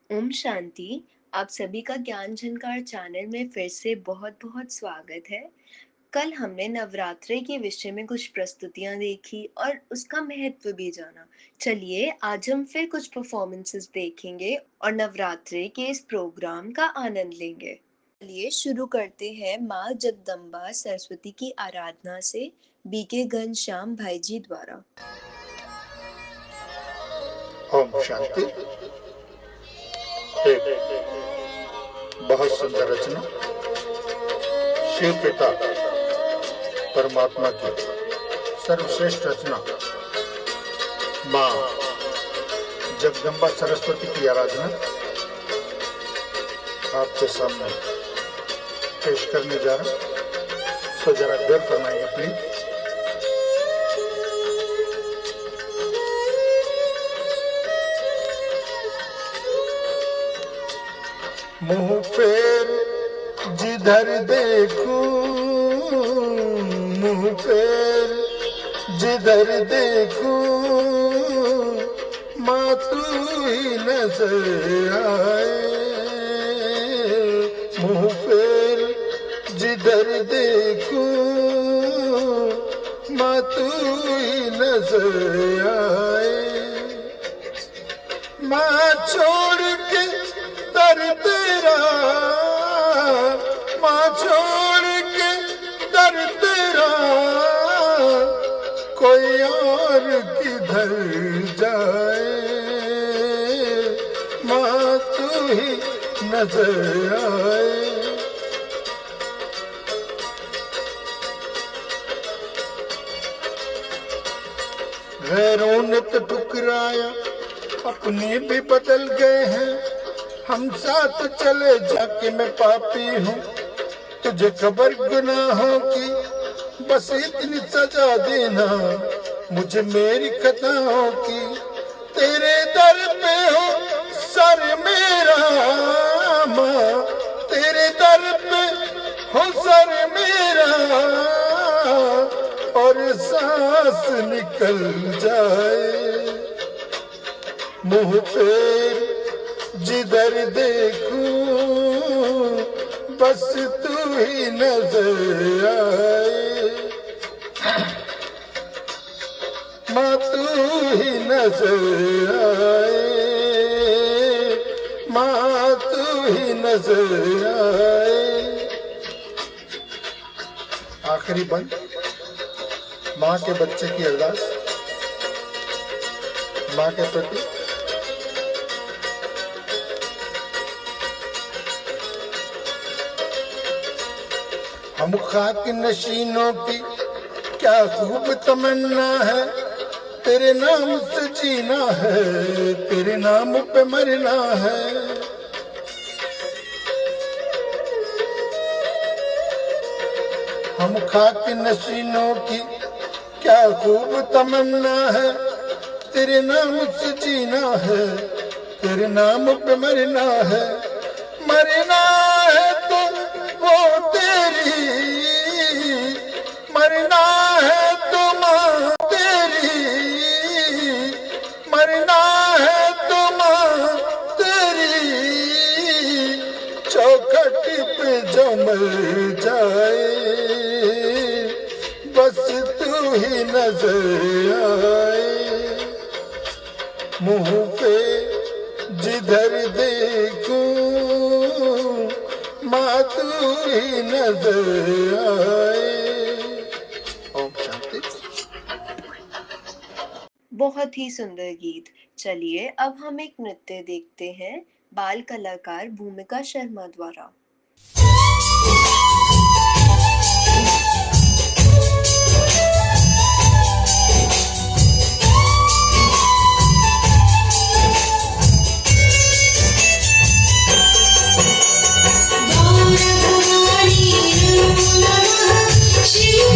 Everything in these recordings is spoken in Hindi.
ओम शांति। आप सभी का ज्ञान झनकार चैनल में फिर से बहुत बहुत स्वागत है। कल हमने नवरात्रि के विषय में कुछ प्रस्तुतियां देखी और उसका महत्व भी जाना। चलिए आज हम फिर कुछ परफॉर्मेंसेस देखेंगे और नवरात्रि के इस प्रोग्राम का आनंद लेंगे। चलिए शुरू करते हैं माँ जगदम्बा सरस्वती की आराधना से बीके घनश्याम भाई जी द्वारा। ओम शांति। एक बहुत सुंदर रचना शिव पिता परमात्मा की सर्वश्रेष्ठ रचना माँ जगदम्बा सरस्वती की आराधना आपके सामने पेश करने जा रहा हूं। तो जरा गौर फरमाइए प्लीज। मुंह फेर जिधर देखूं, मुंह फेर जिधर देखूं, माँ तू ही नजर आए। मुंह फेर जिधर देखूं, माँ तू ही नजर आए। माँ छोड़ के दर तेरा, माँ छोड़ के दर तेरा, कोई और किधर जाए। माँ तू ही नजर आए। गैरों ने तो ठुकराया, अपने भी बदल गए हैं। हम साथ चले जाके मैं पापी हूँ, तुझे खबर गुनाहों की, बस इतनी सजा देना मुझे मेरी खताओं की। तेरे दर पे हो सर मेरा माँ, तेरे दर पे हो सर मेरा, और सांस निकल जाए। मुंह फेर जिधर देखूं, बस तू ही नजर आए। माँ तू ही नजर आए, माँ तू ही नजर आए। आखिरी बंद माँ के बच्चे की अरदास माँ के प्रति। हम खाक नशीनों की क्या खूब तमन्ना है, तेरे नाम से जीना है, तेरे नाम पे मरना है। हम खाक नशीनों की क्या खूब तमन्ना है, तेरे नाम से जीना है, तेरे नाम पे मरना है। मरना है तो वो तेरी, मरना है तो माँ तेरी, मरना है तो माँ तेरी। चौखट पे जो मर जाए, बस तू ही नजर आए। मुंह पे जिधर देखूं, माँ तू ही नजर आए। ओम शांति। बहुत ही सुंदर गीत। चलिए अब हम एक नृत्य देखते हैं बाल कलाकार भूमिका शर्मा द्वारा। शिव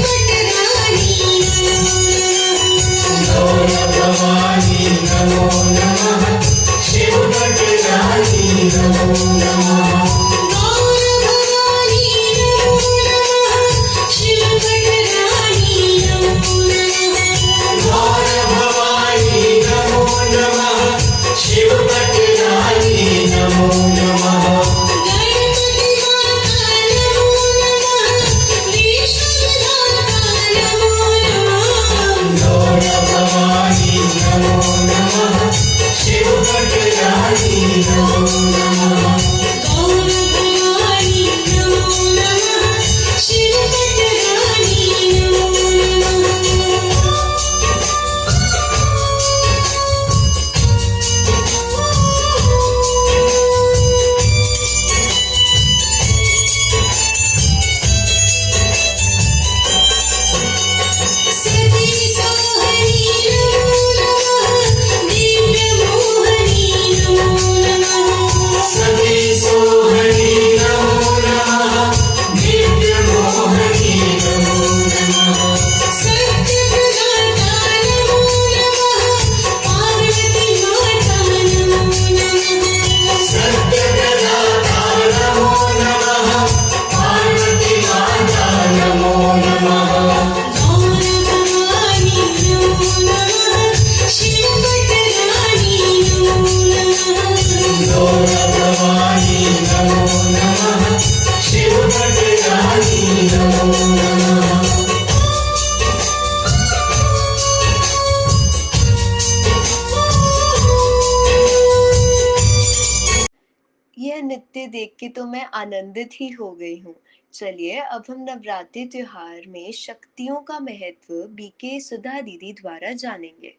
यह नृत्य देख के तो मैं आनंदित ही हो गई हूँ। चलिए अब हम नवरात्रि त्योहार में शक्तियों का महत्व बीके सुधा दीदी द्वारा जानेंगे।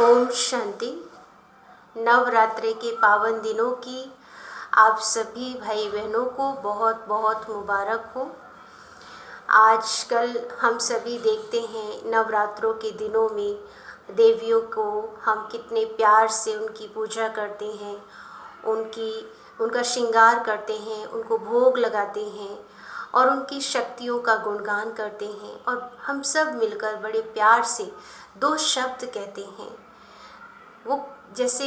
ओम शांति। नवरात्रि के पावन दिनों की आप सभी भाई बहनों को बहुत बहुत मुबारक हो। आजकल हम सभी देखते हैं नवरात्रों के दिनों में देवियों को हम कितने प्यार से उनकी पूजा करते हैं, उनका श्रृंगार करते हैं, उनको भोग लगाते हैं और उनकी शक्तियों का गुणगान करते हैं। और हम सब मिलकर बड़े प्यार से दो शब्द कहते हैं, वो जैसे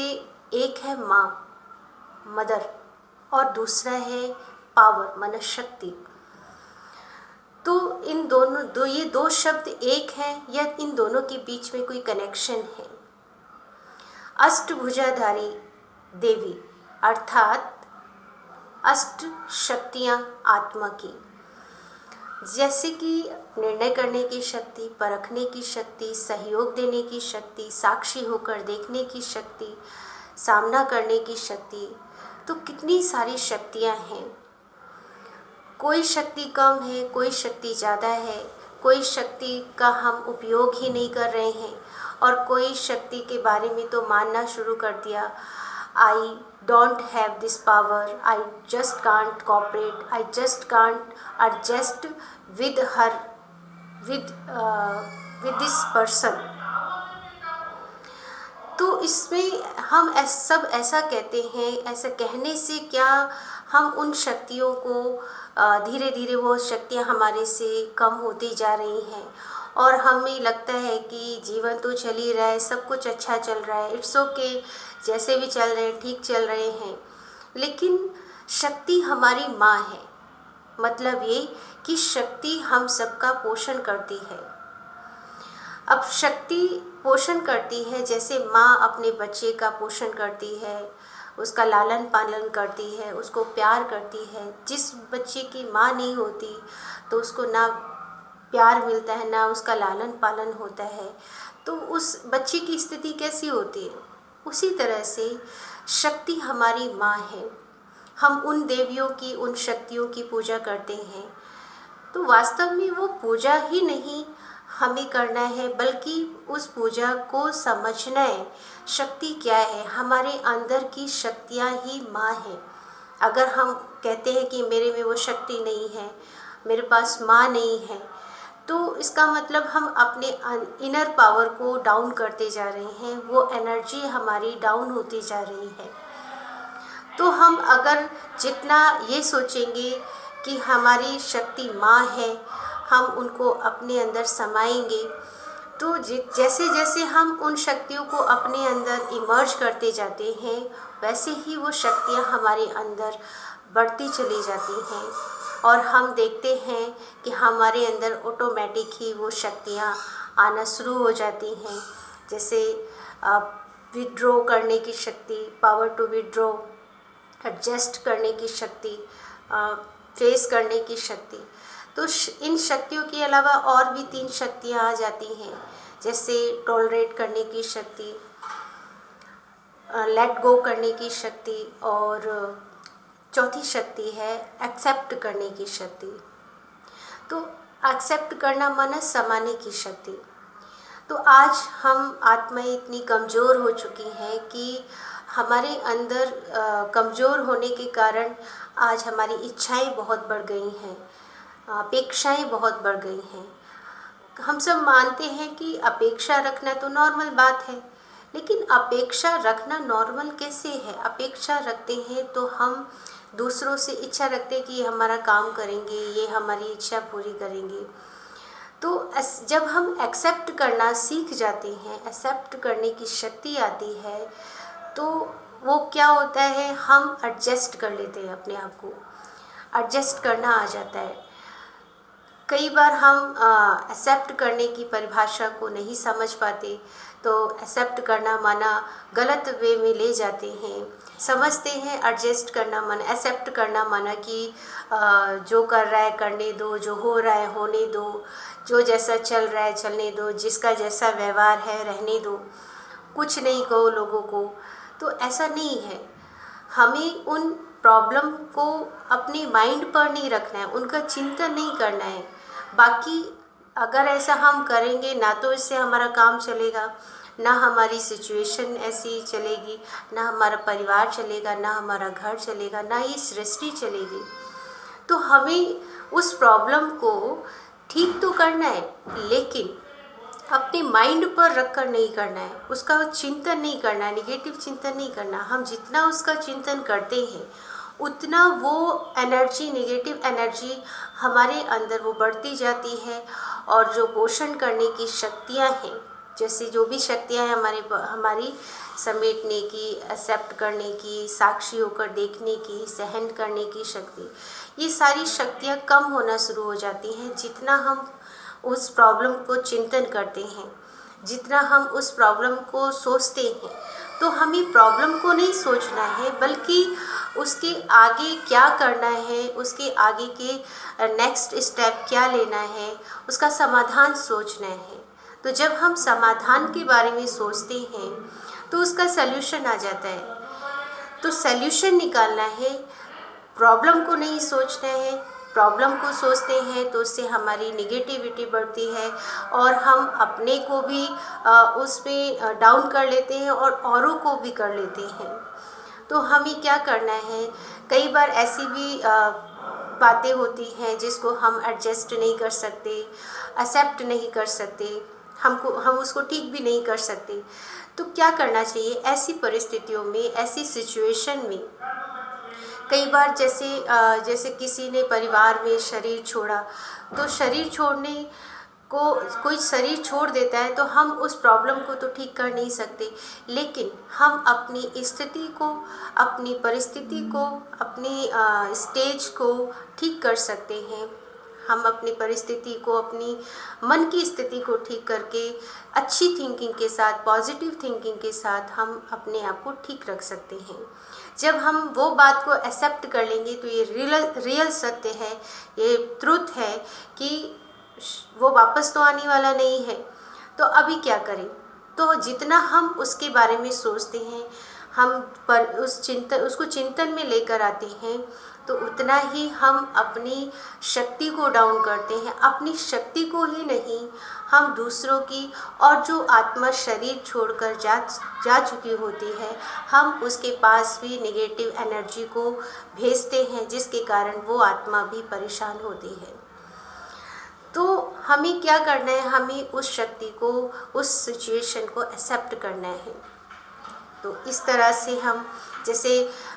एक है माँ, मदर, और दूसरा है पावर, मन शक्ति। तो इन दोनों ये दो शब्द एक हैं या इन दोनों के बीच में कोई कनेक्शन है? अष्टभुजाधारी देवी अर्थात अष्ट शक्तियाँ आत्मा की, जैसे कि निर्णय करने की शक्ति, परखने की शक्ति, सहयोग देने की शक्ति, साक्षी होकर देखने की शक्ति, सामना करने की शक्ति। तो कितनी सारी शक्तियाँ हैं। कोई शक्ति कम है, कोई शक्ति ज़्यादा है, कोई शक्ति का हम उपयोग ही नहीं कर रहे हैं और कोई शक्ति के बारे में तो मानना शुरू कर दिया, I don't have this power, I just can't cooperate, I just can't adjust with her, with this person. तो इसमें हम सब ऐसा कहते हैं, ऐसा कहने से क्या हम उन शक्तियों को धीरे धीरे वो शक्तियाँ हमारे से कम होती जा रही हैं और हमें लगता है कि जीवन तो चल ही रहा है, सब कुछ अच्छा चल रहा है, इट्स ओके, जैसे भी चल रहे हैं ठीक चल रहे हैं। लेकिन शक्ति हमारी माँ है, मतलब ये कि शक्ति हम सबका पोषण करती है। अब शक्ति पोषण करती है, जैसे माँ अपने बच्चे का पोषण करती है, उसका लालन पालन करती है, उसको प्यार करती है। जिस बच्चे की माँ नहीं होती तो उसको ना प्यार मिलता है, ना उसका लालन पालन होता है, तो उस बच्चे की स्थिति कैसी होती है? उसी तरह से शक्ति हमारी माँ है। हम उन देवियों की, उन शक्तियों की पूजा करते हैं, तो वास्तव में वो पूजा ही नहीं हमें करना है, बल्कि उस पूजा को समझना है। शक्ति क्या है? हमारे अंदर की शक्तियाँ ही माँ हैं। अगर हम कहते हैं कि मेरे में वो शक्ति नहीं है, मेरे पास माँ नहीं है, तो इसका मतलब हम अपने इनर पावर को डाउन करते जा रहे हैं, वो एनर्जी हमारी डाउन होती जा रही है। तो हम अगर जितना ये सोचेंगे कि हमारी शक्ति माँ है, हम उनको अपने अंदर समाएंगे, तो जैसे जैसे हम उन शक्तियों को अपने अंदर इमर्ज करते जाते हैं, वैसे ही वो शक्तियाँ हमारे अंदर बढ़ती चली जाती हैं और हम देखते हैं कि हमारे अंदर ऑटोमेटिक ही वो शक्तियाँ आना शुरू हो जाती हैं। जैसे विड्रॉ करने की शक्ति, पावर टू विड्रॉ, एडजस्ट करने की शक्ति, फेस करने की शक्ति। तो इन शक्तियों के अलावा और भी 3 शक्तियाँ आ जाती हैं, जैसे टॉलरेट करने की शक्ति, लेट गो करने की शक्ति, और चौथी शक्ति है एक्सेप्ट करने की शक्ति। तो एक्सेप्ट करना माना समाने की शक्ति। तो आज हम आत्माएं इतनी कमज़ोर हो चुकी हैं कि हमारे अंदर कमज़ोर होने के कारण आज हमारी इच्छाएं बहुत बढ़ गई हैं, अपेक्षाएं बहुत बढ़ गई हैं। हम सब मानते हैं कि अपेक्षा रखना तो नॉर्मल बात है, लेकिन अपेक्षा रखना नॉर्मल कैसे है? अपेक्षा रखते हैं तो हम दूसरों से इच्छा रखते हैं कि ये हमारा काम करेंगे, ये हमारी इच्छा पूरी करेंगे। तो जब हम एक्सेप्ट करना सीख जाते हैं, एक्सेप्ट करने की शक्ति आती है, तो वो क्या होता है, हम एडजस्ट कर लेते हैं अपने आप को, एडजस्ट करना आ जाता है। कई बार हम एक्सेप्ट करने की परिभाषा को नहीं समझ पाते, तो एक्सेप्ट करना माना गलत वे में ले जाते हैं, समझते हैं एडजस्ट करना माना, एक्सेप्ट करना माना कि जो कर रहा है करने दो, जो हो रहा है होने दो, जो जैसा चल रहा है चलने दो, जिसका जैसा व्यवहार है रहने दो, कुछ नहीं कहो लोगों को। तो ऐसा नहीं है, हमें उन प्रॉब्लम को अपने माइंड पर नहीं रखना है, उनका चिंतन नहीं करना है। बाकी अगर ऐसा हम करेंगे ना तो इससे हमारा काम चलेगा, ना हमारी सिचुएशन ऐसी चलेगी, ना हमारा परिवार चलेगा, ना हमारा घर चलेगा, ना ये सृष्टि चलेगी। तो हमें उस प्रॉब्लम को ठीक तो करना है, लेकिन अपने माइंड पर रख कर नहीं करना है, उसका चिंतन नहीं करना है, निगेटिव चिंतन नहीं करना। हम जितना उसका चिंतन करते हैं उतना वो एनर्जी, नेगेटिव एनर्जी हमारे अंदर वो बढ़ती जाती है, और जो पोषण करने की शक्तियाँ हैं, जैसे जो भी शक्तियाँ हैं हमारी समेटने की, एक्सेप्ट करने की, साक्षी होकर देखने की, सहन करने की शक्ति, ये सारी शक्तियाँ कम होना शुरू हो जाती हैं जितना हम उस प्रॉब्लम को चिंतन करते हैं, जितना हम उस प्रॉब्लम को सोचते हैं। तो हमें प्रॉब्लम को नहीं सोचना है, बल्कि उसके आगे क्या करना है, उसके आगे के नेक्स्ट स्टेप क्या लेना है, उसका समाधान सोचना है। तो जब हम समाधान के बारे में सोचते हैं तो उसका सल्यूशन आ जाता है। तो सल्यूशन निकालना है, प्रॉब्लम को नहीं सोचना है। प्रॉब्लम को सोचते हैं तो उससे हमारी निगेटिविटी बढ़ती है, और हम अपने को भी उसमें डाउन कर लेते हैं और औरों को भी कर लेते हैं। तो हमें क्या करना है, कई बार ऐसी भी बातें होती हैं जिसको हम एडजस्ट नहीं कर सकते, एक्सेप्ट नहीं कर सकते, हम उसको ठीक भी नहीं कर सकते। तो क्या करना चाहिए ऐसी परिस्थितियों में, ऐसी सिचुएशन में? कई बार जैसे किसी ने परिवार में शरीर छोड़ा, तो शरीर छोड़ने को कोई शरीर छोड़ देता है तो हम उस प्रॉब्लम को तो ठीक कर नहीं सकते, लेकिन हम अपनी स्थिति को, अपनी परिस्थिति को, अपनी स्टेज को ठीक कर सकते हैं। हम अपनी परिस्थिति को, अपनी मन की स्थिति को ठीक करके अच्छी थिंकिंग के साथ, पॉजिटिव थिंकिंग के साथ हम अपने आप को ठीक रख सकते हैं। जब हम वो बात को एक्सेप्ट कर लेंगे तो ये रियल सत्य है, ये ट्रुथ है कि वो वापस तो आने वाला नहीं है। तो अभी क्या करें? तो जितना हम उसके बारे में सोचते हैं, हम पर उसको चिंतन में लेकर आते हैं, तो उतना ही हम अपनी शक्ति को डाउन करते हैं। अपनी शक्ति को ही नहीं, हम दूसरों की, और जो आत्मा शरीर छोड़कर जा चुकी होती है, हम उसके पास भी नेगेटिव एनर्जी को भेजते हैं, जिसके कारण वो आत्मा भी परेशान होती है। तो हमें क्या करना है, हमें उस शक्ति को, उस सिचुएशन को एक्सेप्ट करना है। तो इस तरह से हम, जैसे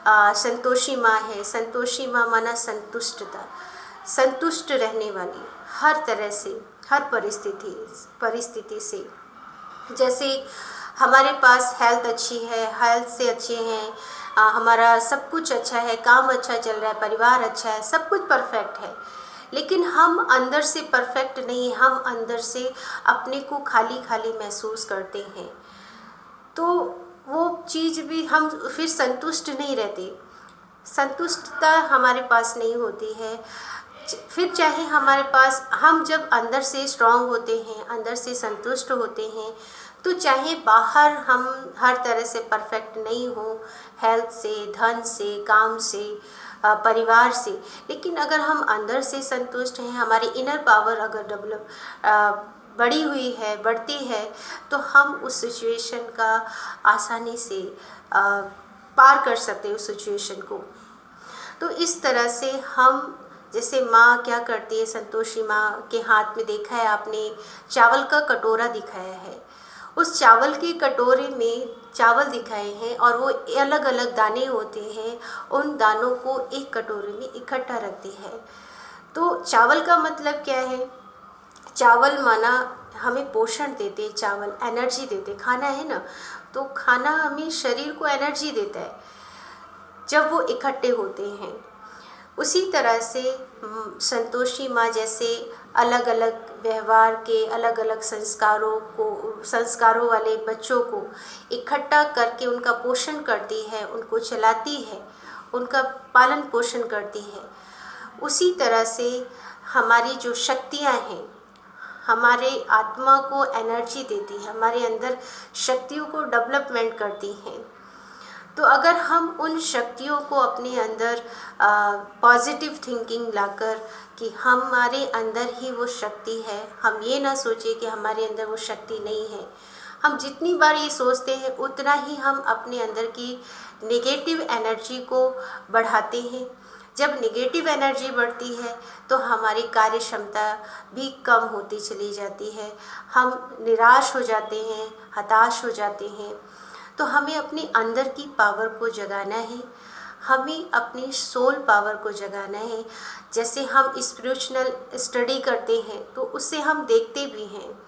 संतोषी माँ है, संतोषी माँ माना संतुष्टता, संतुष्ट रहने वाली हर तरह से, हर परिस्थिति से। जैसे हमारे पास हेल्थ अच्छी है, हेल्थ से अच्छे हैं, हमारा सब कुछ अच्छा है, काम अच्छा चल रहा है, परिवार अच्छा है, सब कुछ परफेक्ट है, लेकिन हम अंदर से परफेक्ट नहीं, हम अंदर से अपने को खाली खाली महसूस करते हैं। तो वो चीज़ भी हम फिर संतुष्ट नहीं रहते, संतुष्टता हमारे पास नहीं होती है। फिर चाहे हमारे पास, हम जब अंदर से स्ट्रांग होते हैं, अंदर से संतुष्ट होते हैं, तो चाहे बाहर हम हर तरह से परफेक्ट नहीं हो, हेल्थ से, धन से, काम से, परिवार से, लेकिन अगर हम अंदर से संतुष्ट हैं, हमारी इनर पावर अगर डेवलप बढ़ी हुई है, बढ़ती है, तो हम उस सिचुएशन का आसानी से पार कर सकते हैं उस सिचुएशन को। तो इस तरह से हम, जैसे माँ क्या करती है, संतोषी माँ के हाथ में देखा है आपने, चावल का कटोरा दिखाया है। उस चावल के कटोरे में चावल दिखाए हैं और वो अलग अलग दाने होते हैं, उन दानों को एक कटोरे में इकट्ठा रखती है। तो चावल का मतलब क्या है? चावल माना हमें पोषण देते, चावल एनर्जी देते, खाना है ना, तो खाना हमें शरीर को एनर्जी देता है जब वो इकट्ठे होते हैं। उसी तरह से संतोषी माँ जैसे अलग अलग व्यवहार के, अलग अलग संस्कारों वाले बच्चों को इकट्ठा करके उनका पोषण करती है, उनको चलाती है, उनका पालन पोषण करती है। उसी तरह से हमारी जो शक्तियाँ हैं, हमारे आत्मा को एनर्जी देती है, हमारे अंदर शक्तियों को डेवलपमेंट करती हैं। तो अगर हम उन शक्तियों को अपने अंदर पॉजिटिव थिंकिंग लाकर कि हमारे अंदर ही वो शक्ति है, हम ये ना सोचें कि हमारे अंदर वो शक्ति नहीं है। हम जितनी बार ये सोचते हैं उतना ही हम अपने अंदर की नेगेटिव एनर्जी को बढ़ाते हैं। जब नेगेटिव एनर्जी बढ़ती है तो हमारी कार्य क्षमता भी कम होती चली जाती है, हम निराश हो जाते हैं, हताश हो जाते हैं। तो हमें अपने अंदर की पावर को जगाना है, हमें अपनी सोल पावर को जगाना है। जैसे हम स्पिरिचुअल स्टडी करते हैं तो उससे हम देखते भी हैं,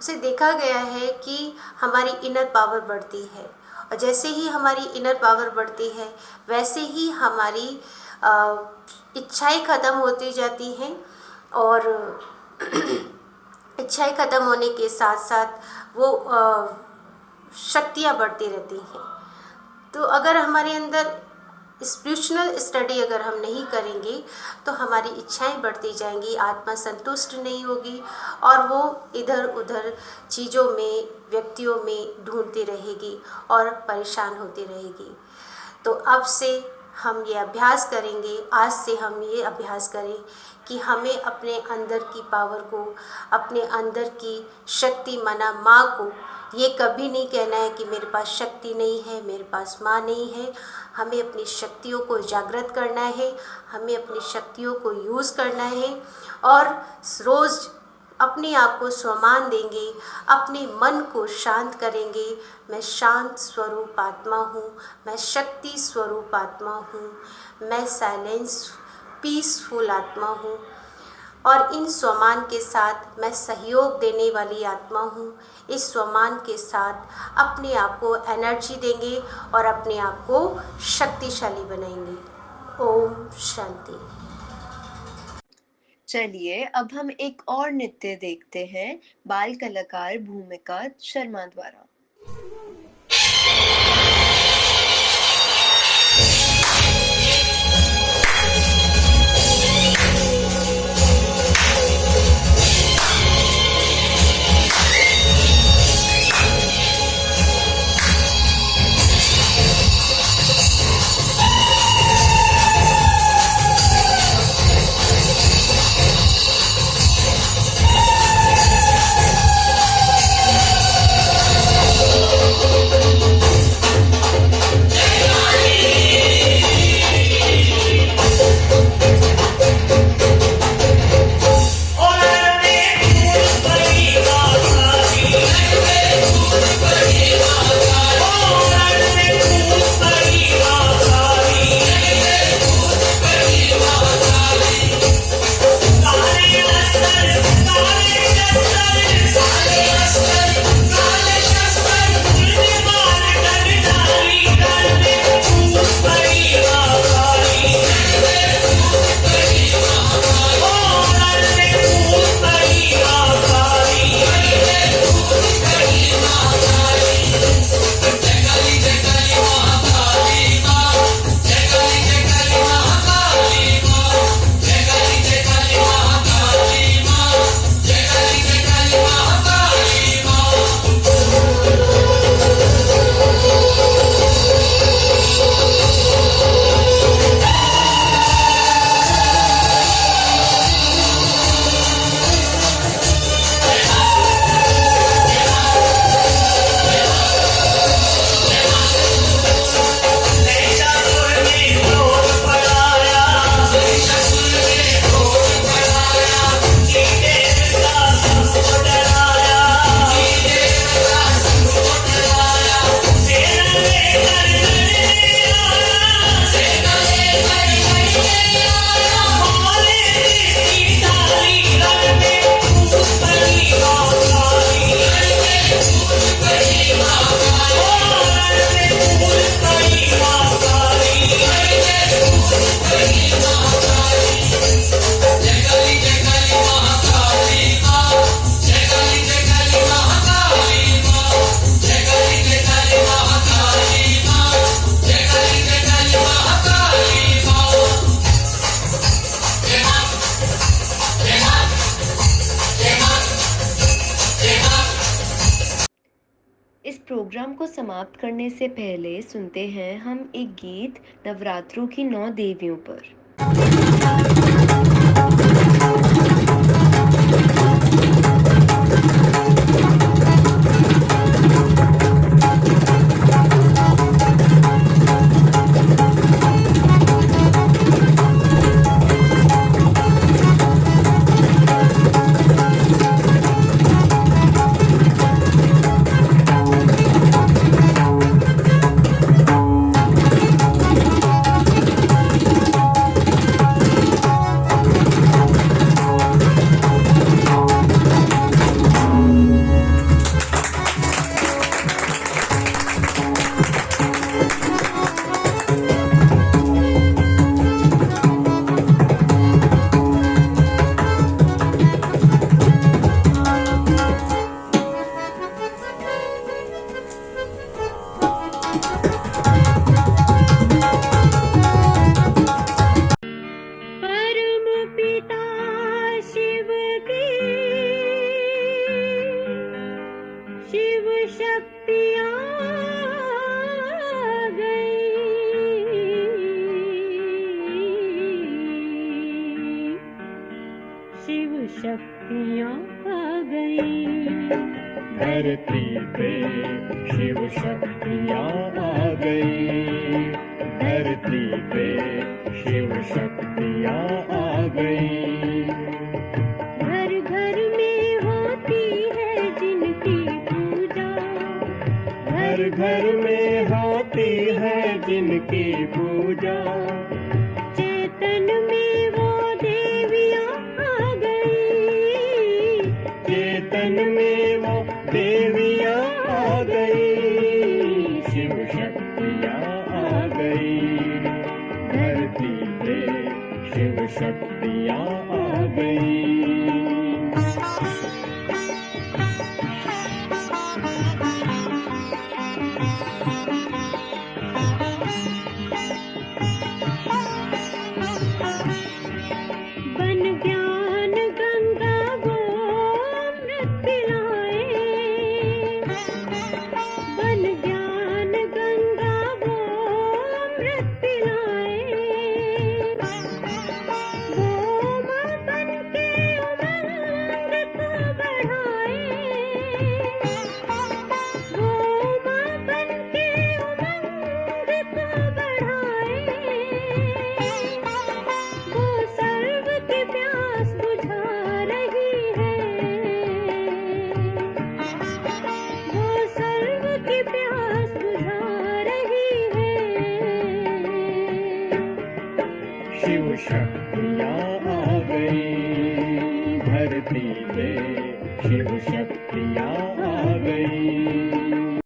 उसे देखा गया है कि हमारी इनर पावर बढ़ती है, और जैसे ही हमारी इनर पावर बढ़ती है वैसे ही हमारी इच्छाएं ख़त्म होती जाती हैं, और इच्छाएं ख़त्म होने के साथ साथ वो शक्तियाँ बढ़ती रहती हैं। तो अगर हमारे अंदर स्पिरिचुअल स्टडी अगर हम नहीं करेंगे तो हमारी इच्छाएं बढ़ती जाएंगी, आत्मा संतुष्ट नहीं होगी और वो इधर उधर चीज़ों में, व्यक्तियों में ढूंढती रहेगी और परेशान होती रहेगी। तो अब से हम ये अभ्यास करेंगे, आज से हम ये अभ्यास करें कि हमें अपने अंदर की पावर को, अपने अंदर की शक्ति माना माँ को ये कभी नहीं कहना है कि मेरे पास शक्ति नहीं है, मेरे पास माँ नहीं है। हमें अपनी शक्तियों को जागृत करना है, हमें अपनी शक्तियों को यूज़ करना है और रोज़ अपने आप को सम्मान देंगे, अपने मन को शांत करेंगे। मैं शांत स्वरूप आत्मा हूँ, मैं शक्ति स्वरूप आत्मा हूँ, मैं साइलेंस पीसफुल आत्मा हूँ, और इन स्वमान के साथ मैं सहयोग देने वाली आत्मा हूँ। इस स्वमान के साथ अपने आप को एनर्जी देंगे और अपने आप को शक्तिशाली बनाएंगे। ओम शांति। चलिए अब हम एक और नृत्य देखते हैं बाल कलाकार भूमिका शर्मा द्वारा। को समाप्त करने से पहले सुनते हैं हम एक गीत नवरात्रों की 9 देवियों पर। शक्तियाँ आ गई। धरती पे शिव शक्तियाँ आ गई। धरती पे शिव शक्तियाँ आ गई। घर घर में होती है जिनकी पूजा। घर घर में होती है जिनकी पूजा। चेतन में वो देवियाँ आ गई। चेतन में वो देवियाँ आ गई। शिव शक्तियाँ आ गई। धरती पे शिव शक्तियाँ आ गई। बन ज्ञान गंगा वो अमृत पिलाए। बन ज्ञान गंगा वो अमृत पिलाए। वो माँ बन के उमंग को बढ़ाए। वो माँ बन के उमंग को बढ़ाए। वो सर्व की प्यास बुझा रही है। वो सर्व की प्यास बुझा रही है। शिव शक्तियाँ आ गई। धरती पे शिव शक्तियाँ आ गई।